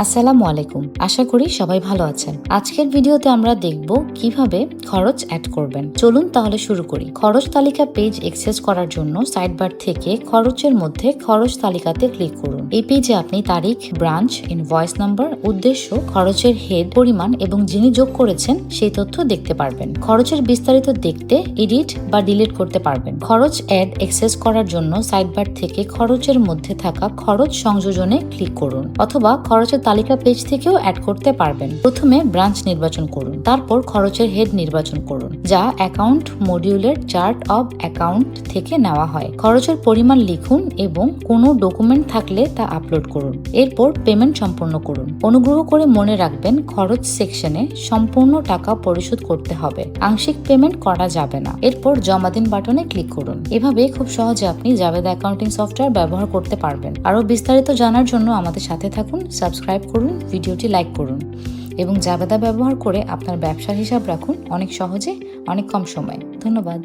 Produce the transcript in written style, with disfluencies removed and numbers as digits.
আসসালামু আলাইকুম। আশা করি সবাই ভালো আছেন। আজকের ভিডিওতে আমরা দেখব কিভাবে খরচ অ্যাড করবেন। চলুন তাহলে শুরু করি। খরচ তালিকা পেজ অ্যাক্সেস করার জন্য সাইডবার থেকে খরচের মধ্যে খরচ তালিকাতে ক্লিক করুন। এই পেজে আপনি তারিখ, ব্রাঞ্চ, ইনভয়েস নাম্বার, উদ্দেশ্য, খরচের হেড, পরিমাণ এবং যিনি যোগ করেছেন সেই তথ্য দেখতে পারবেন। খরচের বিস্তারিত দেখতে এডিট বা ডিলিট করতে পারবেন। খরচ অ্যাড অ্যাক্সেস করার জন্য সাইডবার থেকে খরচের মধ্যে থাকা খরচ সংযোজনে ক্লিক করুন, অথবা খরচের তালিকা পেজ থেকেও অ্যাড করতে পারবেন। প্রথমে ব্রাঞ্চ নির্বাচন করুন, তারপর খরচের হেড নির্বাচন করুন, যা অ্যাকাউন্ট মডিউলের চার্ট অব অ্যাকাউন্ট থেকে নেওয়া হয়। খরচের পরিমাণ লিখুন এবং কোনো ডকুমেন্ট থাকলে তা আপলোড করুন। এরপর পেমেন্ট সম্পন্ন করুন। অনুগ্রহ করে মনে রাখবেন, খরচ সেকশনে সম্পূর্ণ টাকা পরিশোধ করতে হবে, আংশিক পেমেন্ট করা যাবে না। এরপর জমা দিন বাটনে ক্লিক করুন। এভাবে খুব সহজে আপনি জাভেদ অ্যাকাউন্টিং সফটওয়্যার ব্যবহার করতে পারবেন। আরও বিস্তারিত জানার জন্য আমাদের সাথে থাকুন, সাবস্ক্রাইব করুন, ভিডিওটি লাইক করুন এবং জাবেদা ব্যবহার করে আপনার ব্যবসার হিসাব রাখুন অনেক সহজে, অনেক কম সময়ে। ধন্যবাদ।